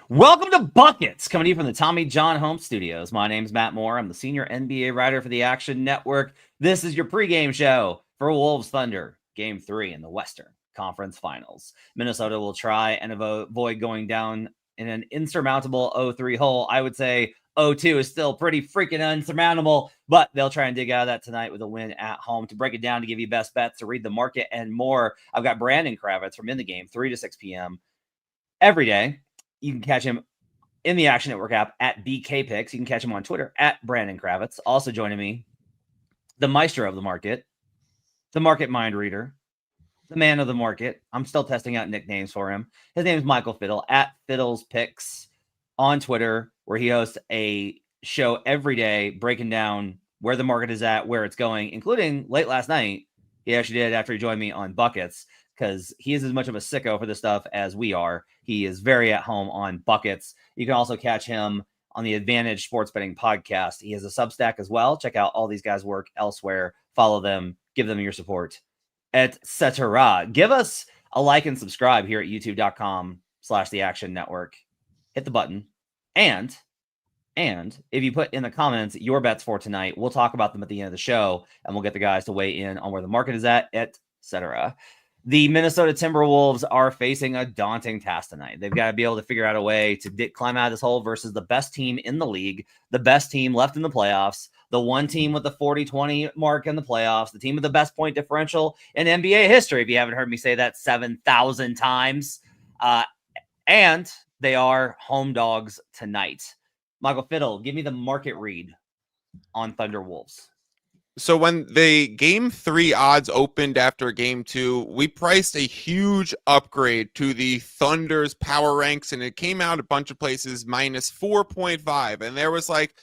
Welcome to Buckets, coming to you from the Tommy John Home Studios. My name's Matt Moore. I'm the senior NBA writer for the Action Network. This is your pregame show for Wolves-Thunder, Game 3 in the Western Conference Finals. Minnesota will try and avoid going down in an insurmountable 0-3 hole. I would say 0-2 is still pretty freaking unsurmountable, but they'll try and dig out of that tonight with a win at home. To break it down, to give you best bets, to read the market, and more, I've got Brandon Kravitz from In the Game, 3 to 6 p.m. every day. You can catch him in the Action Network app at BK Picks. You can catch him on Twitter at Brandon Kravitz. Also joining me, the maestro of the market, the market mind reader, the man of the market. I'm still testing out nicknames for him. His name is Michael Fiddle at Fiddle's Picks on Twitter, where he hosts a show every day breaking down where the market is at, where it's going, including late last night. He actually did after he joined me on Buckets, because he is as much of a sicko for this stuff as we are. He is very at home on Buckets. You can also catch him on the Advantage Sports Betting Podcast. He has a Substack as well. Check out all these guys' work elsewhere. Follow them. Give them your support, etc. Give us a like and subscribe here at youtube.com/The Action Network. Hit the button. And if you put in the comments your bets for tonight, we'll talk about them at the end of the show, and we'll get the guys to weigh in on where the market is at, etc. The Minnesota Timberwolves are facing a daunting task tonight. They've got to be able to figure out a way to climb out of this hole versus the best team in the league, the best team left in the playoffs, the one team with the 40-20 mark in the playoffs, the team with the best point differential in NBA history, if you haven't heard me say that 7,000 times. And they are home dogs tonight. Michael Fiddle, give me the market read on Thunder Wolves. So when the Game 3 odds opened after Game 2, we priced a huge upgrade to the Thunder's power ranks, and it came out a bunch of places minus 4.5. And there was like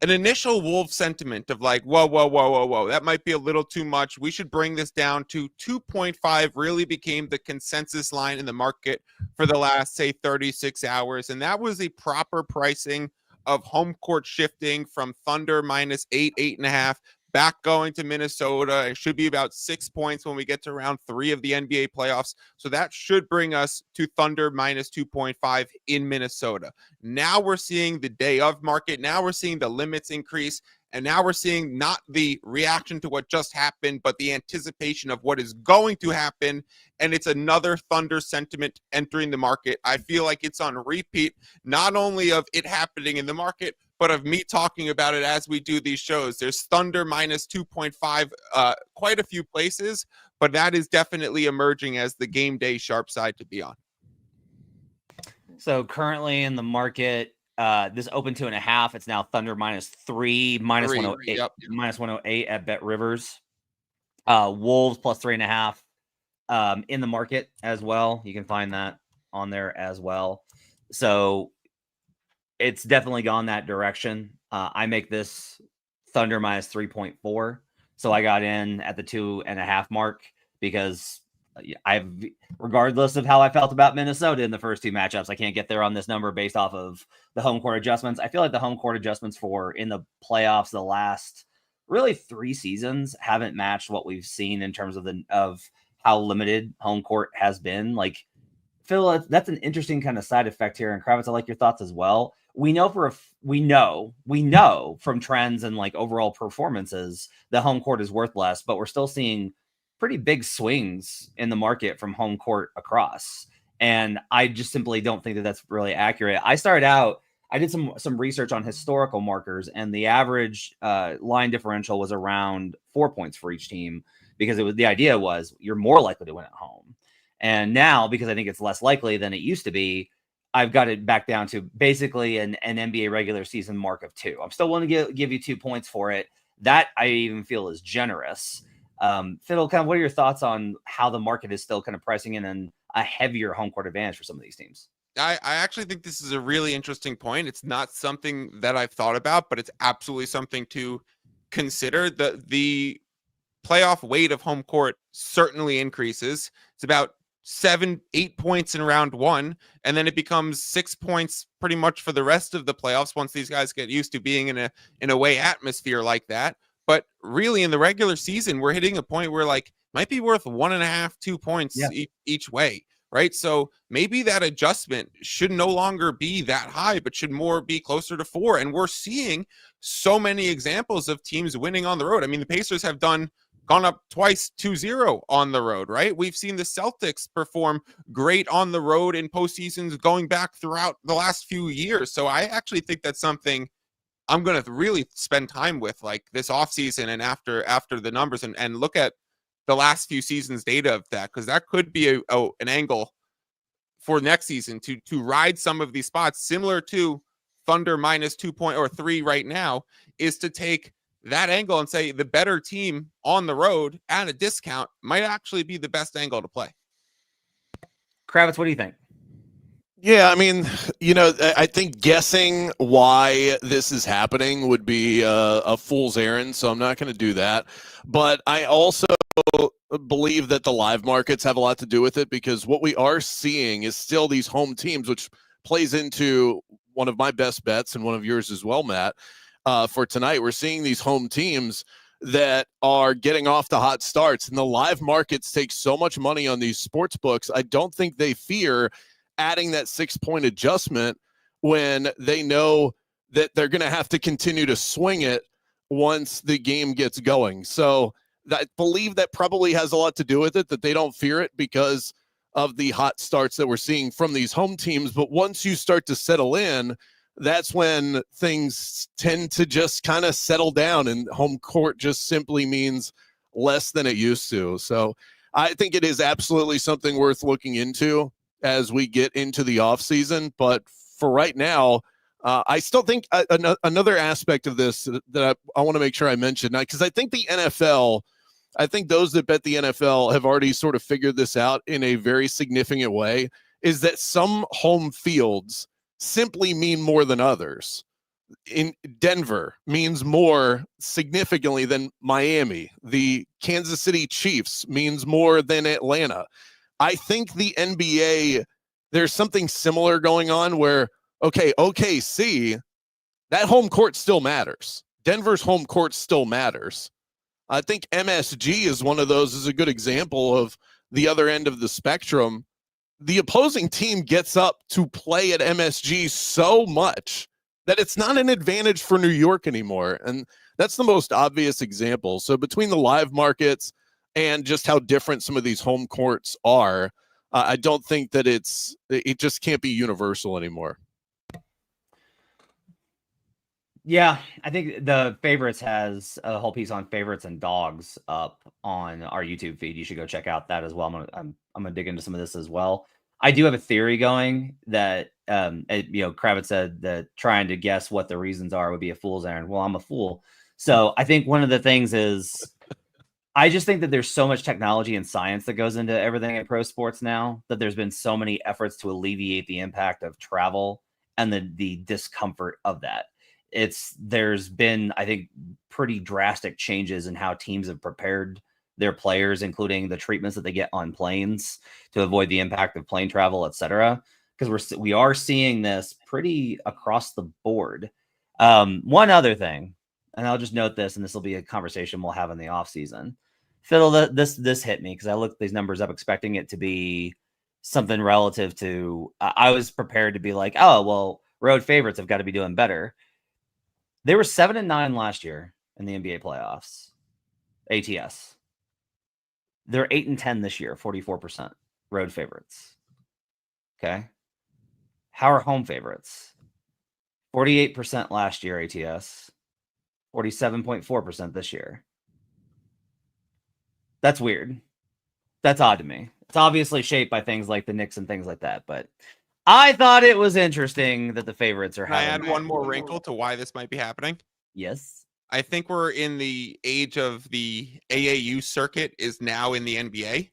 an initial Wolves sentiment of like, whoa, that might be a little too much. We should bring this down to 2.5. Really became the consensus line in the market for the last, say, 36 hours. And that was a proper pricing of home court shifting from Thunder minus 8.5. Back going to Minnesota. It should be about 6 points when we get to round 3 of the NBA playoffs. So that should bring us to Thunder minus 2.5 in Minnesota. Now we're seeing the day of market. Now we're seeing the limits increase. And now we're seeing not the reaction to what just happened, but the anticipation of what is going to happen. And it's another Thunder sentiment entering the market. I feel like it's on repeat, not only of it happening in the market, but of me talking about it as we do these shows. There's Thunder minus 2.5 quite a few places, but that is definitely emerging as the game day sharp side to be on. So currently in the market, this open 2.5. It's now Thunder minus 3, minus 108, minus 108 at Bet Rivers. Wolves plus 3.5 in the market as well. You can find that on there as well. So it's definitely gone that direction. I make this Thunder minus 3.4. So I got in at the 2.5 mark because regardless of how I felt about Minnesota in the first 2 matchups, I can't get there on this number based off of the home court adjustments. I feel like the home court adjustments for in the playoffs the last really 3 seasons haven't matched what we've seen in terms of how limited home court has been. Like, Phil, that's an interesting kind of side effect here. And Kravitz, I like your thoughts as well. We know from trends and like overall performances, the home court is worth less, but we're still seeing pretty big swings in the market from home court across. And I just simply don't think that that's really accurate. I did some research on historical markers, and the average line differential was around 4 points for each team, because the idea was you're more likely to win at home. And now, because I think it's less likely than it used to be, I've got it back down to basically an NBA regular season mark of 2. I'm still willing to give you 2 points for it. That I even feel is generous. Fiddle, kind of what are your thoughts on how the market is still kind of pricing in a heavier home court advantage for some of these teams? I actually think this is a really interesting point. It's not something that I've thought about, but it's absolutely something to consider. The playoff weight of home court certainly increases. It's about 7-8 points in round 1, and then it becomes 6 points pretty much for the rest of the playoffs once these guys get used to being in a away atmosphere like that. But really, in the regular season, we're hitting a point where like might be worth 1.5, 2 points each way, right? So maybe that adjustment should no longer be that high, but should more be closer to 4. And we're seeing so many examples of teams winning on the road. I mean, the Pacers have gone up twice 2-0 on the road, right? We've seen the Celtics perform great on the road in postseasons going back throughout the last few years. So I actually think that's something I'm going to really spend time with, like this offseason and after the numbers, and look at the last few seasons data of that, because that could be an angle for next season to ride some of these spots, similar to Thunder minus 2.3 right now, is to take that angle and say the better team on the road at a discount might actually be the best angle to play. Kravitz, what do you think? Yeah, I mean, I think guessing why this is happening would be a fool's errand, so I'm not going to do that. But I also believe that the live markets have a lot to do with it, because what we are seeing is still these home teams, which plays into one of my best bets and one of yours as well, Matt, for tonight. We're seeing these home teams that are getting off to hot starts, and the live markets take so much money on these sports books. I don't think they fear adding that 6-point adjustment when they know that they're going to have to continue to swing it once the game gets going. So I believe that probably has a lot to do with it, that they don't fear it because of the hot starts that we're seeing from these home teams. But once you start to settle in, that's when things tend to just kind of settle down, and home court just simply means less than it used to. So I think it is absolutely something worth looking into as we get into the offseason. But for right now, I still think another aspect of this that I want to make sure I mention, because I think the NFL, I think those that bet the NFL have already sort of figured this out in a very significant way, is that some home fields simply mean more than others. In Denver means more significantly than Miami. The Kansas City Chiefs means more than Atlanta. I think the NBA, there's something similar going on where, okay, OKC, that home court still matters. Denver's home court still matters. I think MSG is one of those, is a good example of the other end of the spectrum. The opposing team gets up to play at MSG so much that it's not an advantage for New York anymore. And that's the most obvious example. So between the live markets and just how different some of these home courts are, I don't think that it just can't be universal anymore. Yeah, I think the favorites has a whole piece on favorites and dogs up on our YouTube feed. You should go check out that as well. I'm gonna dig into some of this as well. I do have a theory going that Kravitz said that trying to guess what the reasons are would be a fool's errand. Well, I'm a fool. So I think one of the things is, I just think that there's so much technology and science that goes into everything at pro sports now, that there's been so many efforts to alleviate the impact of travel and the discomfort of that. There's been, I think, pretty drastic changes in how teams have prepared their players, including the treatments that they get on planes to avoid the impact of plane travel, et cetera. Because we are seeing this pretty across the board. One other thing, and I'll just note this, and this will be a conversation we'll have in the off season. Fiddle, this hit me because I looked these numbers up expecting it to be something relative to. I was prepared to be like, oh well, road favorites have got to be doing better. They were 7-9 last year in the NBA playoffs, ATS. They're 8-10 this year, 44% road favorites. Okay, how are home favorites? 48% last year, ATS. 47.4% this year. That's weird. That's odd to me. It's obviously shaped by things like the Knicks and things like that, but I thought it was interesting that the favorites are Can I having. add one more wrinkle to why this might be happening? Yes. I think we're in the age of the AAU circuit is now in the NBA.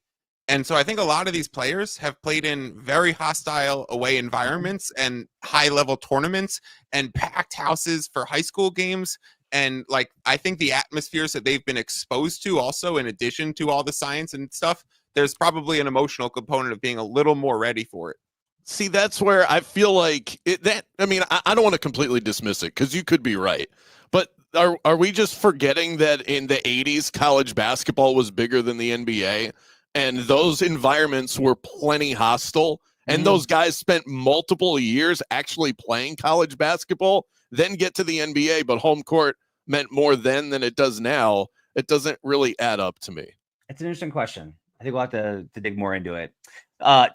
And so I think a lot of these players have played in very hostile away environments and high-level tournaments and packed houses for high school games. And like, I think the atmospheres that they've been exposed to also, in addition to all the science and stuff, there's probably an emotional component of being a little more ready for it. See, that's where I feel like I don't want to completely dismiss it, because you could be right. But are we just forgetting that in the 80s, college basketball was bigger than the NBA? And those environments were plenty hostile. And those guys spent multiple years actually playing college basketball, then get to the NBA, but home court meant more then than it does now. It doesn't really add up to me. It's an interesting question. I think we'll have to dig more into it.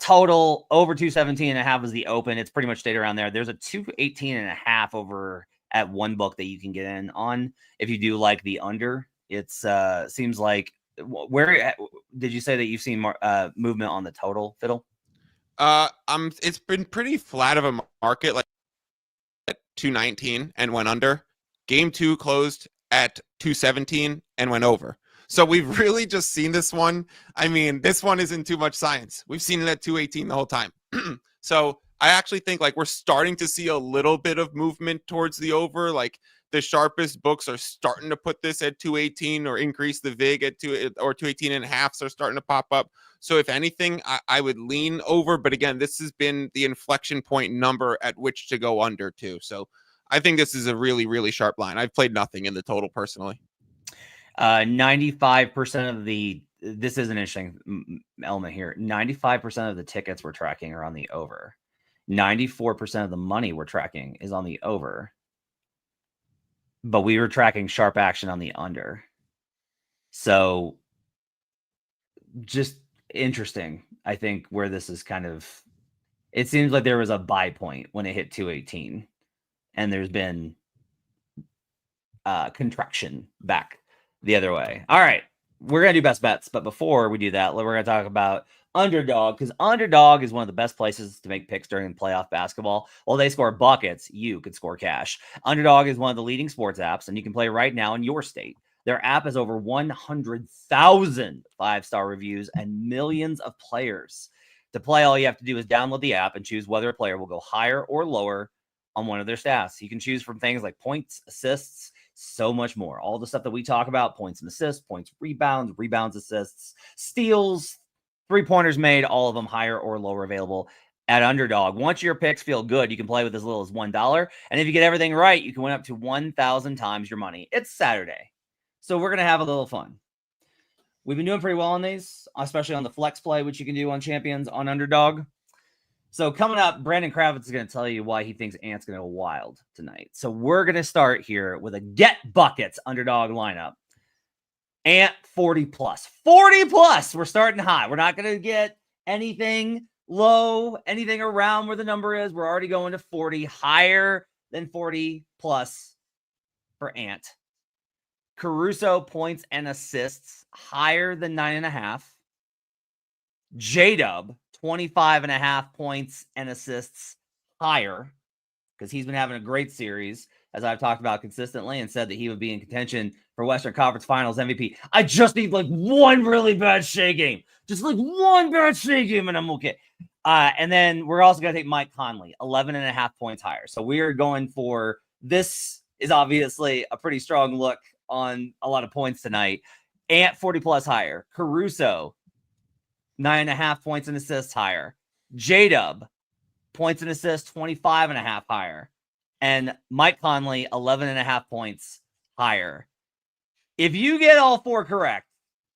Total over 217.5 was the open. It's pretty much stayed around there. There's a 218.5 over at one book that you can get in on if you do like the under. It's seems like, where did you say that you've seen more movement on the total, Fiddle? It's been pretty flat of a market, like at 219 and went under. Game 2 closed at 217 and went over. So we've really just seen this one. I mean, this one isn't too much science. We've seen it at 218 the whole time. So I actually think like we're starting to see a little bit of movement towards the over. Like the sharpest books are starting to put this at 218 or increase the VIG at 218 and a half. So starting to pop up. So if anything, I would lean over. But again, this has been the inflection point number at which to go under too. So I think this is a really, really sharp line. I've played nothing in the total personally. 95% of this is an interesting element here. 95% of the tickets we're tracking are on the over. 94% of the money we're tracking is on the over. But we were tracking sharp action on the under. So just interesting, I think, where this is kind of, it seems like there was a buy point when it hit 218. And there's been contraction back the other way. All right, we're going to do best bets. But before we do that, we're going to talk about Underdog, because Underdog is one of the best places to make picks during playoff basketball. While they score buckets, you can score cash. Underdog is one of the leading sports apps, and you can play right now in your state. Their app has over 100,000 five-star reviews and millions of players. To play, all you have to do is download the app and choose whether a player will go higher or lower on one of their stats. You can choose from things like points, assists, so much more. All the stuff that we talk about: points and assists, points, rebounds, assists, steals, three-pointers made, all of them higher or lower available at Underdog. Once your picks feel good, you can play with as little as $1. And if you get everything right, you can win up to 1,000 times your money. It's Saturday, so we're going to have a little fun. We've been doing pretty well on these, especially on the flex play, which you can do on Champions on Underdog. So coming up, Brandon Kravitz is going to tell you why he thinks Ant's going to go wild tonight. So we're going to start here with a get buckets Underdog lineup. Ant 40 plus. 40 plus. We're starting high. We're not going to get anything low, anything around where the number is. We're already going to 40, higher than 40 plus for Ant. Caruso points and assists higher than 9.5. J-Dub 25.5 points and assists higher, because he's been having a great series, as I've talked about consistently, and said that he would be in contention for Western Conference Finals MVP. I just need like one really bad Shea game. Just like one bad Shea game and I'm okay. And then we're also going to take Mike Conley, 11.5 points higher. So we are going for, this is obviously a pretty strong look on a lot of points tonight. Ant 40 plus higher. Caruso 9.5 points and assists higher. J-Dub points and assists 25.5 higher. And Mike Conley 11.5 points higher. If you get all four correct,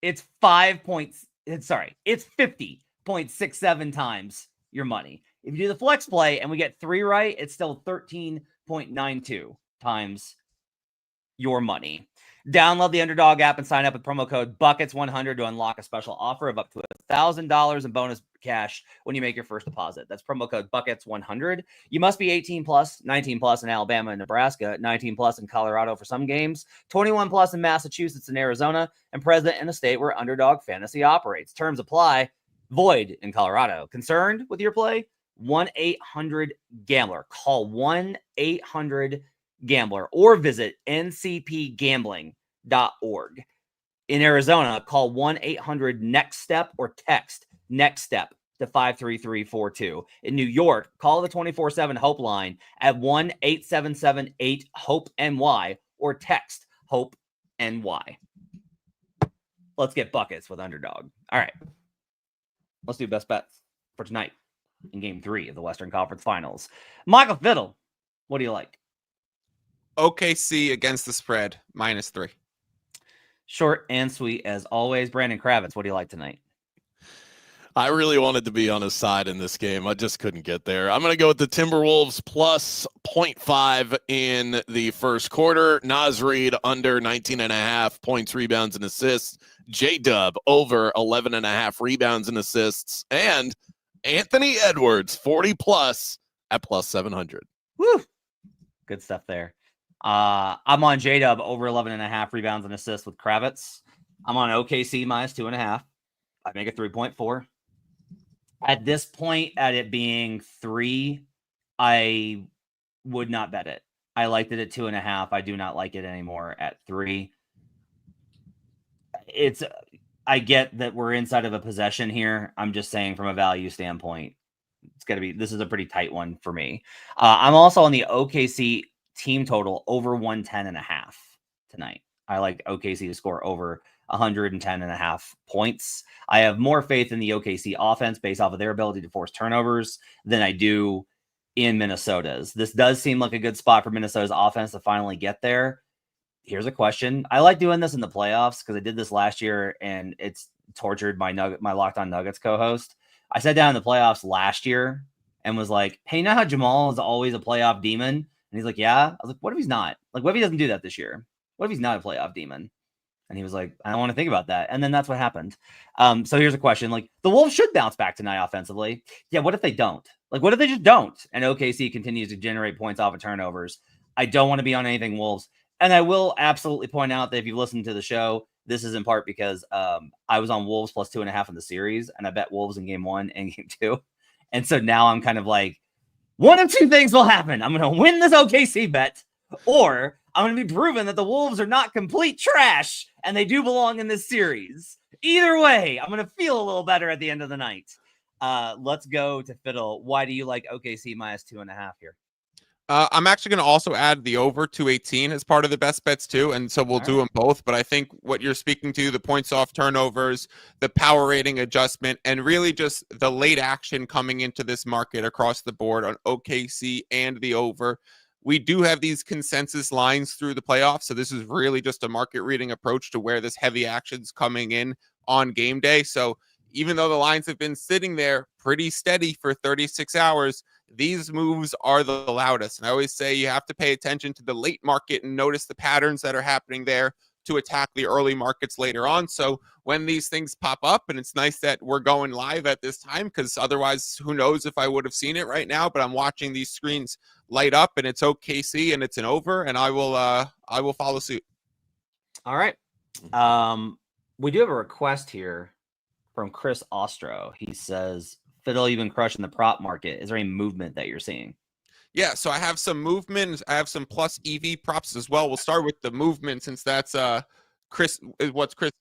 it's 5 points. It's 50.67 times your money. If you do the flex play and we get 3 right, it's still 13.92 times your money. Download the Underdog app and sign up with promo code BUCKETS100 to unlock a special offer of up to $1,000 in bonus cash when you make your first deposit. That's promo code BUCKETS100. You must be 18 plus, 19 plus in Alabama and Nebraska, 19 plus in Colorado for some games, 21 plus in Massachusetts and Arizona, and present in a state where Underdog Fantasy operates. Terms apply. Void in Colorado. Concerned with your play? 1-800-GAMBLER. Call 1-800-GAMBLER or visit ncpgambling.org. In Arizona, call 1-800-NEXT-STEP or text NEXT STEP to 53342. In New York, call the 24/7 Hope line at 1-877-8-HOPE-NY or text HOPE-NY. Let's get buckets with Underdog. All right. Let's do best bets for tonight in Game 3 of the Western Conference Finals. Michael Fiddle, what do you like? OKC against the spread, -3. Short and sweet as always. Brandon Kravitz, what do you like tonight? I really wanted to be on his side in this game. I just couldn't get there. I'm going to go with the Timberwolves plus 0.5 in the first quarter. Naz Reid under 19.5 points, rebounds, and assists. J-Dub over 11.5 rebounds and assists. And Anthony Edwards 40 plus at plus 700. Woo! Good stuff there. I'm on J-Dub over 11.5 rebounds and assists with Kravitz. I'm on OKC minus 2.5. I make it 3.4. At this point, at it being 3, I would not bet it. I liked it at 2.5. I do not like it anymore at 3. I get that we're inside of a possession here. I'm just saying from a value standpoint, this is a pretty tight one for me. I'm also on the OKC team total over 110.5 tonight. I like OKC to score over 110.5 points. I have more faith in the OKC offense based off of their ability to force turnovers than I do in Minnesota's. This does seem like a good spot for Minnesota's offense to finally get there. Here's a question. I like doing this in the playoffs because I did this last year and it's tortured my Locked On Nuggets co-host. I sat down in the playoffs last year and was like, hey, you know how Jamal is always a playoff demon? And he's like, yeah. I was like, what if he's not? Like, what if he doesn't do that this year? What if he's not a playoff demon? And he was like, I don't want to think about that. And then that's what happened. So here's a question. Like, the Wolves should bounce back tonight offensively. Yeah, what if they don't? Like, what if they just don't? And OKC continues to generate points off of turnovers. I don't want to be on anything Wolves. And I will absolutely point out that if you've listened to the show, this is in part because I was on Wolves plus 2.5 in the series, and I bet Wolves in game 1 and game 2. And so now I'm kind of like, one of two things will happen. I'm going to win this OKC bet, or I'm going to be proven that the Wolves are not complete trash and they do belong in this series. Either way, I'm going to feel a little better at the end of the night. Let's go to Fiddle. Why do you like OKC minus 2.5 here? I'm actually going to also add the over 218 as part of the best bets too, and so we'll do them both. But I think what you're speaking to, the points off turnovers, the power rating adjustment, and really just the late action coming into this market across the board on OKC and the over. We do have these consensus lines through the playoffs, so this is really just a market reading approach to where this heavy action's coming in on game day. So even though the lines have been sitting there pretty steady for 36 hours, these moves are the loudest. And I always say you have to pay attention to the late market and notice the patterns that are happening there to attack the early markets later on. So when these things pop up, and it's nice that we're going live at this time, because otherwise, who knows if I would have seen it right now, but I'm watching these screens light up and it's OKC and it's an over, and I will follow suit. All right. We do have a request here from Chris Ostro. He says, Fiddle, you've been crushing the prop market. Is there any movement that you're seeing? Yeah, so I have some movement. I have some plus EV props as well. We'll start with the movement since that's what Chris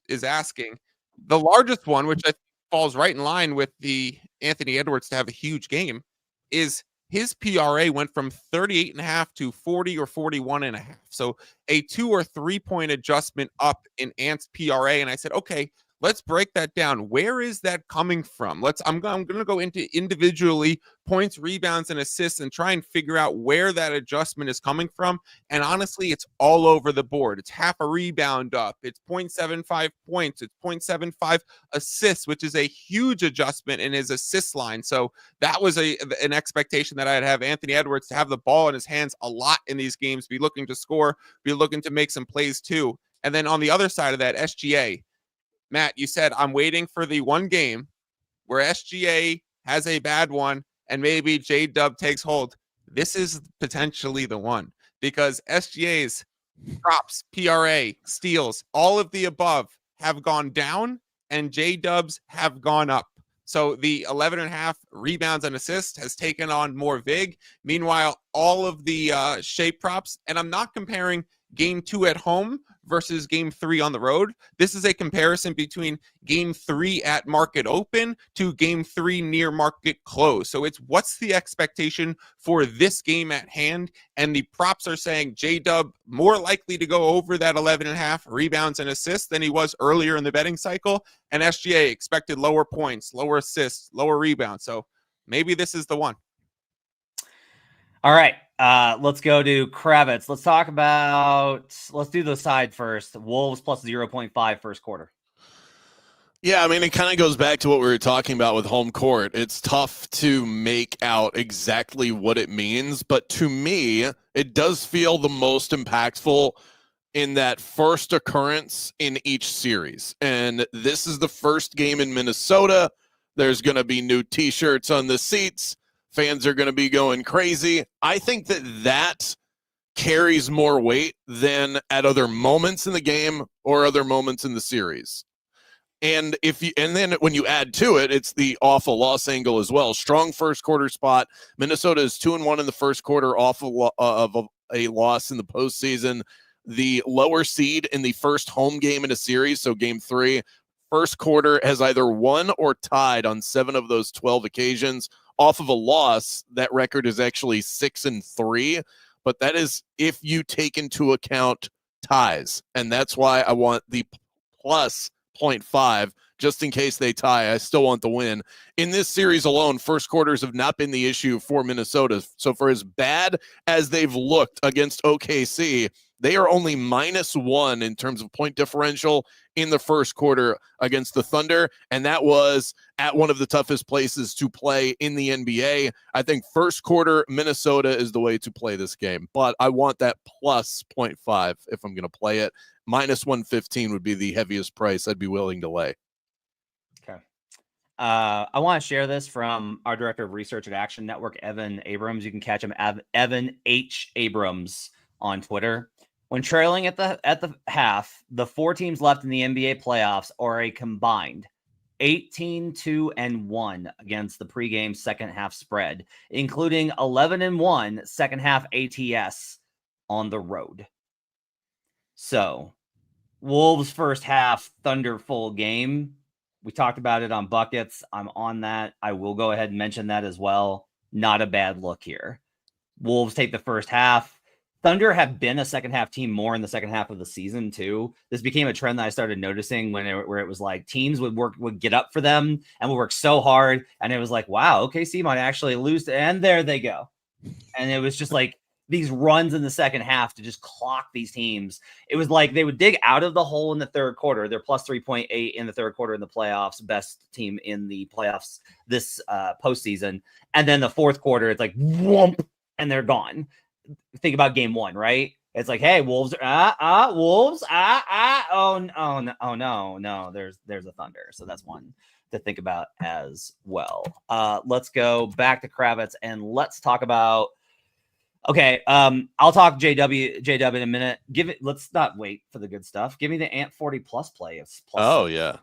is asking. The largest one, which I think falls right in line with the Anthony Edwards to have a huge game, is his PRA went from 38.5 to 40 or 41.5. So a 2 or 3 point adjustment up in Ant's PRA. And I said, okay, let's break that down. Where is that coming from? I'm going to go into individually points, rebounds, and assists and try and figure out where that adjustment is coming from. And honestly, it's all over the board. It's half a rebound up. It's 0.75 points. It's 0.75 assists, which is a huge adjustment in his assist line. So that was an expectation that I'd have Anthony Edwards to have the ball in his hands a lot in these games, be looking to score, be looking to make some plays too. And then on the other side of that, SGA. Matt, you said I'm waiting for the one game where SGA has a bad one and maybe J-Dub takes hold. This is potentially the one, because SGA's props, PRA, steals, all of the above have gone down and J-Dubs have gone up. So the 11.5 rebounds and assists has taken on more vig. Meanwhile, all of the shape props, and I'm not comparing game 2 at home versus game 3 on the road. This is a comparison between game 3 at market open to game 3 near market close. So it's what's the expectation for this game at hand? And the props are saying J-Dub more likely to go over that 11.5 rebounds and assists than he was earlier in the betting cycle. And SGA expected lower points, lower assists, lower rebounds. So maybe this is the one. All right. Let's go to Kravitz. Let's do the side first. Wolves plus 0.5 first quarter. Yeah, I mean, it kind of goes back to what we were talking about with home court. It's tough to make out exactly what it means, but to me, it does feel the most impactful in that first occurrence in each series. And this is the first game in Minnesota. There's going to be new t-shirts on the seats. Fans are going to be going crazy. I think that carries more weight than at other moments in the game or other moments in the series. And then when you add to it, it's the awful loss angle as well. Strong first quarter spot. Minnesota is 2-1 in the first quarter off of a loss in the postseason. The lower seed in the first home game in a series, so game 3, first quarter has either won or tied on 7 of those 12 occasions. Off of a loss, that record is actually 6-3, but that is if you take into account ties, and that's why I want the plus 0.5 just in case they tie. I still want the win. In this series alone, first quarters have not been the issue for Minnesota. So for as bad as they've looked against OKC, they are only -1 in terms of point differential in the first quarter against the Thunder, and that was at one of the toughest places to play in the NBA. I think first quarter Minnesota is the way to play this game, but I want that plus 0.5 if I'm going to play it. -115 would be the heaviest price I'd be willing to lay. Okay. I want to share this from our director of research at Action Network, Evan Abrams. You can catch him at Evan H. Abrams on Twitter. When trailing at the half, the 4 teams left in the NBA playoffs are a combined 18-2-1 against the pregame second half spread, including 11-1 second half ATS on the road. So, Wolves first half, Thunder full game. We talked about it on buckets. I'm on that. I will go ahead and mention that as well. Not a bad look here. Wolves take the first half. Thunder have been a second half team more in the second half of the season too. This became a trend that I started noticing where it was like teams would get up for them and would work so hard, and it was like, wow, OKC might actually lose, and there they go. And it was just like these runs in the second half to just clock these teams. It was like they would dig out of the hole in the third quarter. They're plus 3.8 in the third quarter in the playoffs, best team in the playoffs this postseason. And then the fourth quarter, it's like whoomp, and they're gone. Think about game 1, right? It's like, hey, Wolves, Wolves, oh no, there's a Thunder. So that's one to think about as well. Let's go back to Kravitz and let's talk about. Okay, I'll talk JW in a minute. Let's not wait for the good stuff. Give me the Ant 40 plus play. It's plus Oh, 7. yeah.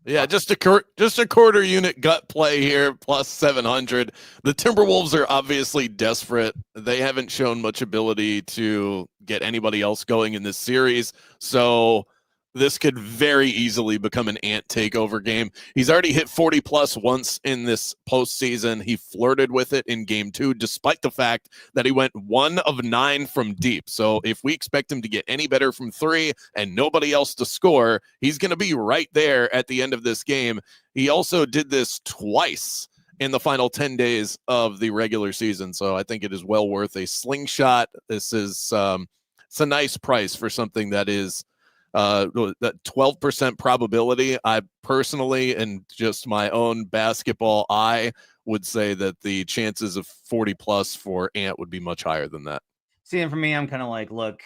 Yeah, just a quarter unit gut play here, plus 700. The Timberwolves are obviously desperate. They haven't shown much ability to get anybody else going in this series. So this could very easily become an Ant takeover game. He's already hit 40 plus once in this postseason. He flirted with it in game 2, despite the fact that he went 1 of 9 from deep. So if we expect him to get any better from 3 and nobody else to score, he's going to be right there at the end of this game. He also did this twice in the final 10 days of the regular season. So I think it is well worth a slingshot. This is it's a nice price for something that is that 12% probability. I personally, and just my own basketball eye, would say that the chances of 40 plus for Ant would be much higher than that. See, and for me, I'm kind of like, look,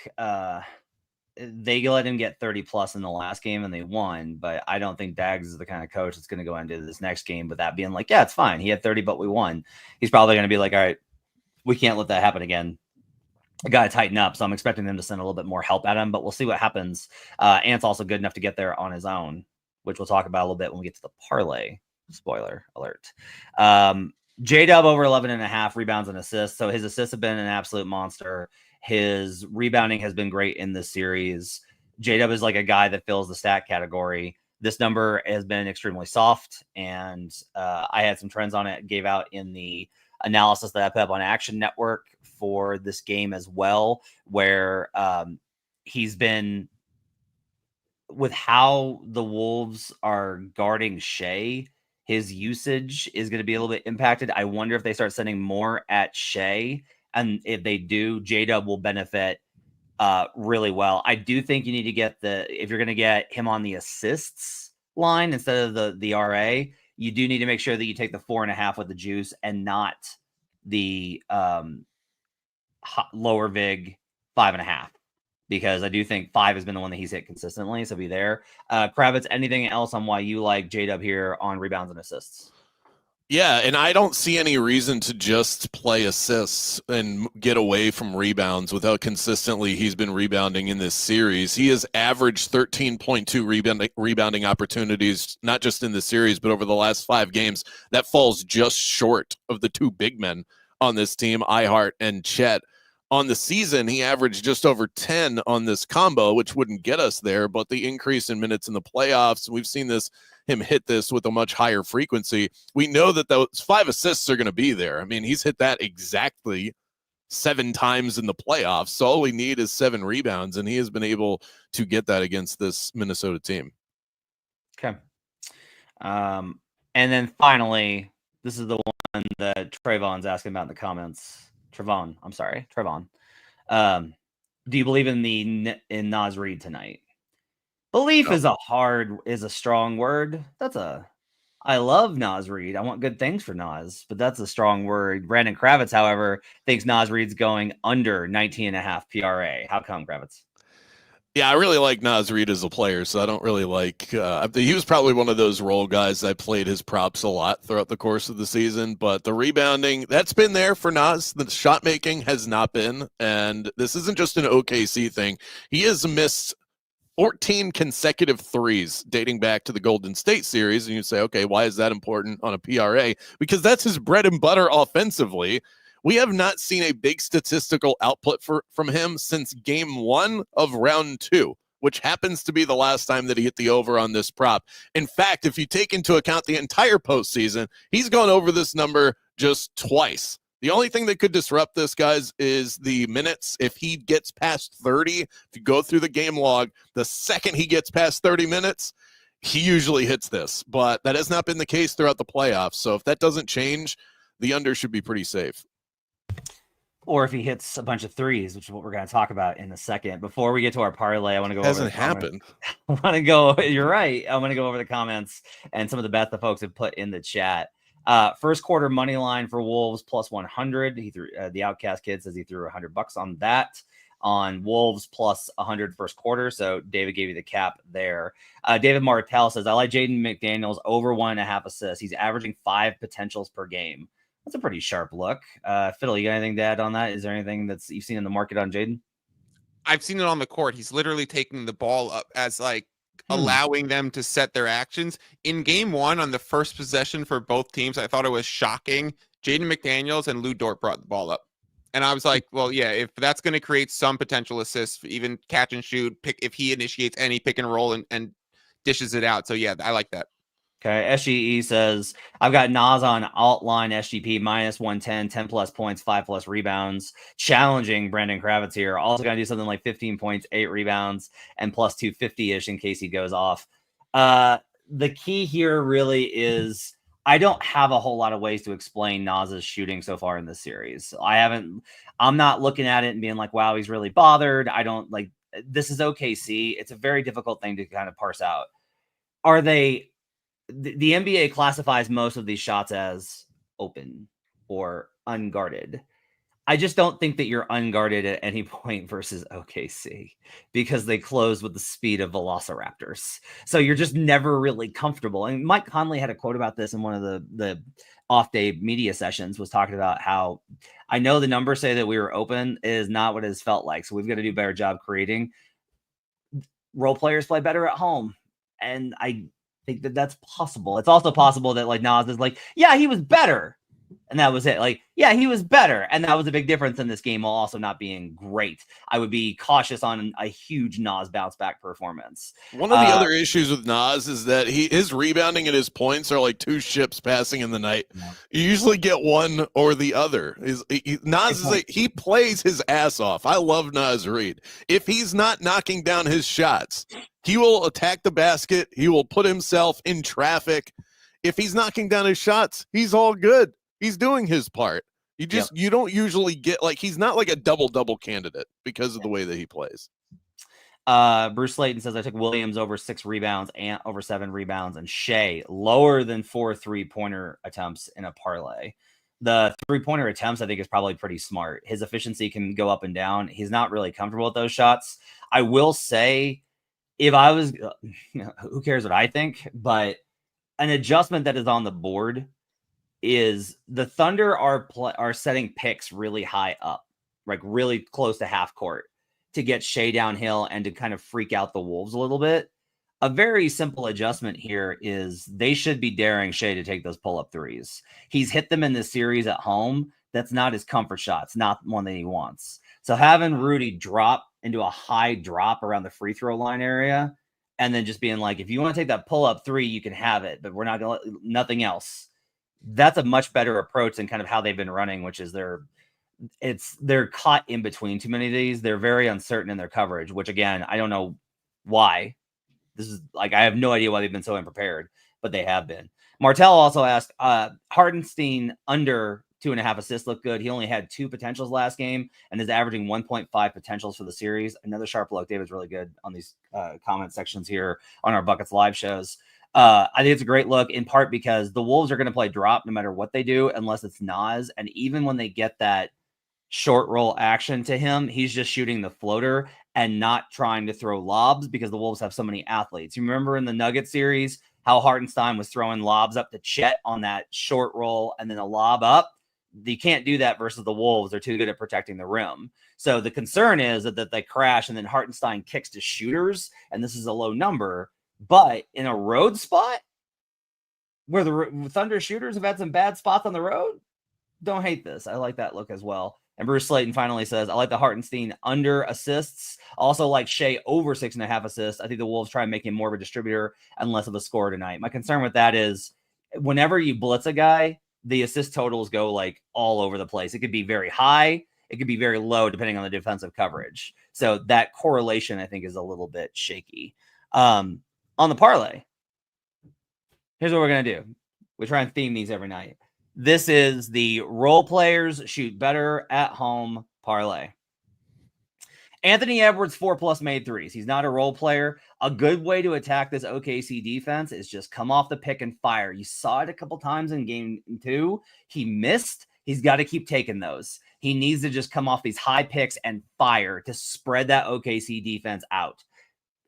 they let him get 30 plus in the last game and they won, but I don't think Dags is the kind of coach that's going to go into this next game with that being like, yeah, it's fine. He had 30, but we won. He's probably going to be like, all right, we can't let that happen again. I got to tighten up. So I'm expecting them to send a little bit more help at him, but we'll see what happens. Ant's also good enough to get there on his own, which we'll talk about a little bit when we get to the parlay. Spoiler alert. J-Dub over 11.5 rebounds and assists. So his assists have been an absolute monster. His rebounding has been great in this series. J-Dub is like a guy that fills the stat category. This number has been extremely soft, and I had some trends on it, gave out in the analysis that I put up on Action Network for this game as well, where he's been, with how the Wolves are guarding Shea, his usage is going to be a little bit impacted. I wonder if they start sending more at Shea, and if they do, J-Dub will benefit really well. I do think you need to get if you're going to get him on the assists, line instead of the RA, you do need to make sure that you take the 4.5 with the juice and not the lower vig 5.5, because I do think 5 has been the one that he's hit consistently. So be there. Kravitz, anything else on why you like J-Dub here on rebounds and assists? Yeah, and I don't see any reason to just play assists and get away from rebounds without consistently he's been rebounding in this series. He has averaged 13.2 rebounding opportunities, not just in the series, but over the last 5 games. That falls just short of the 2 big men on this team, Ihart and Chet. On the season, he averaged just over 10 on this combo, which wouldn't get us there, but the increase in minutes in the playoffs, we've seen him hit this with a much higher frequency. We know that those 5 assists are going to be there. I mean, he's hit that exactly 7 times in the playoffs. So all we need is 7 rebounds, and he has been able to get that against this Minnesota team. Okay. And then finally, this is the one that Trayvon's asking about in the comments. Trayvon. Do you believe in Naz Reid tonight? Belief is a strong word. I love Naz Reid. I want good things for Naz, but that's a strong word. Brandon Kravitz, however, thinks Naz Reid's going under 19.5 PRA. How come, Kravitz? Yeah, I really like Naz Reid as a player, so I don't really like he was probably one of those role guys. I played his props a lot throughout the course of the season, but the rebounding, that's been there for Naz. The shot making has not been, and this isn't just an OKC thing. He has missed 14 consecutive threes dating back to the Golden State series, and you say, okay, why is that important on a PRA? Because that's his bread and butter offensively. We have not seen a big statistical output from him since game 1 of round 2, which happens to be the last time that he hit the over on this prop. In fact, if you take into account the entire postseason, he's gone over this number just twice. The only thing that could disrupt this, guys, is the minutes. If he gets past 30, if you go through the game log, the second he gets past 30 minutes, he usually hits this. But that has not been the case throughout the playoffs. So if that doesn't change, the under should be pretty safe. Or if he hits a bunch of threes, which is what we're going to talk about in a second. Before we get to our parlay, I want to go over the happened. I want to go. You're right. I want to go over the comments and some of the bets the folks have put in the chat. First quarter money line for Wolves plus 100. He threw the Outcast Kid says he threw $100 on that. On Wolves plus 100 first quarter. So David gave you the cap there. David Martell says, I like Jaden McDaniels over 1.5 assists. He's averaging 5 potentials per game. That's a pretty sharp look. Fiddle, you got anything to add on that? Is there anything that's you've seen in the market on Jaden? I've seen it on the court. He's literally taking the ball up as like allowing them to set their actions. In game 1, on the first possession for both teams, I thought it was shocking. Jaden McDaniels and Lou Dort brought the ball up. And I was like, well, yeah, if that's going to create some potential assists, even catch and shoot, if he initiates any pick and roll and dishes it out. So, yeah, I like that. Okay, SGE says, I've got Nas on alt line SGP minus 110, 10 plus points, 5 plus rebounds. Challenging Brandon Kravitz here. Also going to do something like 15 points, 8 rebounds, and plus 250-ish in case he goes off. The key here really is I don't have a whole lot of ways to explain Nas's shooting so far in this series. I'm not looking at it and being like, wow, he's really bothered. I don't like, this is OKC. It's a very difficult thing to kind of parse out. The NBA classifies most of these shots as open or unguarded. I just don't think that you're unguarded at any point versus OKC because they close with the speed of velociraptors. So you're just never really comfortable. And Mike Conley had a quote about this in one of the off-day media sessions, was talking about how I know the numbers say that we were open. It is not what it has felt like. So we've got to do a better job creating. Role players play better at home. And I think that that's possible. It's also possible that like Nas is like, yeah, he was better. And that was it. Like, yeah, he was better. And that was a big difference in this game while also not being great. I would be cautious on a huge Nas bounce back performance. One of the other issues with Nas is that his rebounding and his points are like 2 ships passing in the night. Yeah. You usually get one or the other. He plays his ass off. I love Naz Reid. If he's not knocking down his shots, he will attack the basket. He will put himself in traffic. If he's knocking down his shots, he's all good. He's doing his part. You don't usually get, like, he's not like a double-double candidate because of the way that he plays. Bruce Slayton says I took Williams over 6 rebounds and over 7 rebounds, and Shea lower than 4 3-pointer attempts in a parlay. The 3-pointer attempts, I think, is probably pretty smart. His efficiency can go up and down. He's not really comfortable with those shots. I will say, if I was, who cares what I think? But an adjustment that is on the board is the Thunder are setting picks really high up, like really close to half court, to get Shea downhill and to kind of freak out the Wolves a little bit. A very simple adjustment here is they should be daring Shea to take those pull-up threes. He's hit them in this series at home. That's not his comfort shot. It's not one that he wants. So having Rudy drop into a high drop around the free throw line area and then just being like, if you want to take that pull-up 3, you can have it, but we're not going to nothing else. That's a much better approach than kind of how they've been running, which is they're caught in between too many of these. They're very uncertain in their coverage, which again, I don't know why. This is like, I have no idea why they've been so unprepared, but they have been. Martell also asked, Hartenstein under 2.5 assists look good. He only had 2 potentials last game and is averaging 1.5 potentials for the series. Another sharp look. David's really good on these comment sections here on our Buckets live shows. I think it's a great look, in part because the Wolves are going to play drop no matter what they do, unless it's Nas. And even when they get that short roll action to him, he's just shooting the floater and not trying to throw lobs because the Wolves have so many athletes. You remember in the Nugget series how Hartenstein was throwing lobs up to Chet on that short roll and then a lob up? You can't do that versus the Wolves. They're too good at protecting the rim. So the concern is that they crash and then Hartenstein kicks to shooters, and this is a low number. But in a road spot where the Thunder shooters have had some bad spots on the road, don't hate this. I like that look as well. And Bruce Slayton finally says, I like the Hartenstein under assists. Also like Shea over 6.5 assists. I think the Wolves try and make him more of a distributor and less of a scorer tonight. My concern with that is whenever you blitz a guy, the assist totals go like all over the place. It could be very high. It could be very low depending on the defensive coverage. So that correlation, I think, is a little bit shaky. On the parlay, here's what we're going to do. We try and theme these every night. This is the role players shoot better at home parlay. Anthony Edwards, 4+ made threes. He's not a role player. A good way to attack this OKC defense is just come off the pick and fire. You saw it a couple times in game 2. He missed. He's got to keep taking those. He needs to just come off these high picks and fire to spread that OKC defense out.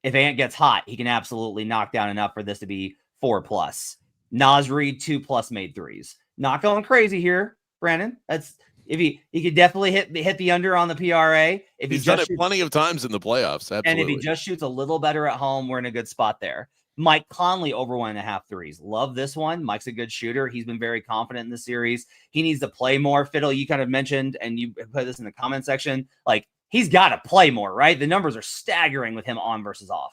If Ant gets hot, he can absolutely knock down enough for this to be 4+. Naz Reid, 2+ made threes. Not going crazy here, Brandon. That's if he could definitely hit the under on the PRA. If he's done it plenty of times in the playoffs, absolutely. And if he just shoots a little better at home, we're in a good spot there. Mike Conley over 1.5 threes. Love this one. Mike's a good shooter. He's been very confident in the series. He needs to play more. Fiddle, you kind of mentioned, and you put this in the comment section, like he's got to play more, right? The numbers are staggering with him on versus off.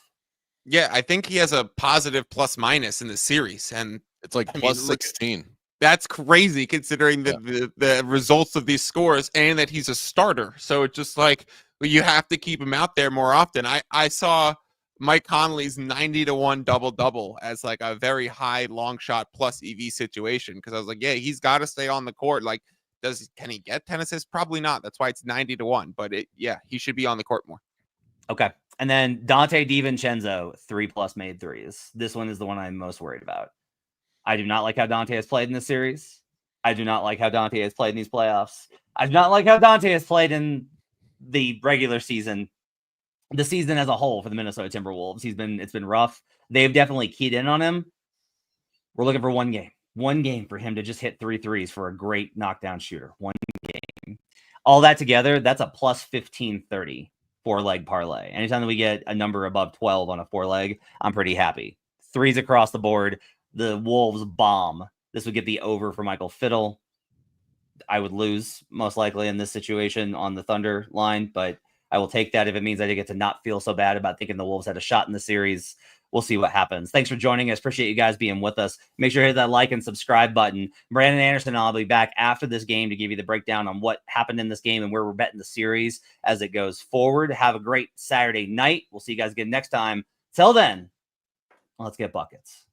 Yeah, I think he has a positive plus minus in the series, and it's like plus 16. That's crazy considering the results of these scores and that he's a starter. So it's just like you have to keep him out there more often. I saw Mike Conley's 90-1 double-double as like a very high long shot plus EV situation because I was like, yeah, he's got to stay on the court. Like, can he get 10 assists? Probably not. That's why it's 90-1. But he should be on the court more. Okay. And then Dante DiVincenzo, 3+ made threes. This one is the one I'm most worried about. I do not like how Dante has played in this series. I do not like how Dante has played in these playoffs. I do not like how Dante has played in the regular season, the season as a whole for the Minnesota Timberwolves. It's been rough. They've definitely keyed in on him. We're looking for one game for him to just hit 3 threes for a great knockdown shooter. One game. All that together, that's a plus 1530 4-leg parlay. Anytime that we get a number above 12 on a 4-leg, I'm pretty happy. Threes across the board. The Wolves bomb. This would get the over for Michael Fiddle. I would lose most likely in this situation on the Thunder line, but I will take that if it means I get to not feel so bad about thinking the Wolves had a shot in the series. We'll see what happens. Thanks for joining us. Appreciate you guys being with us. Make sure to hit that like and subscribe button. Brandon Anderson and I'll be back after this game to give you the breakdown on what happened in this game and where we're betting the series as it goes forward. Have a great Saturday night. We'll see you guys again next time. Till then, let's get buckets.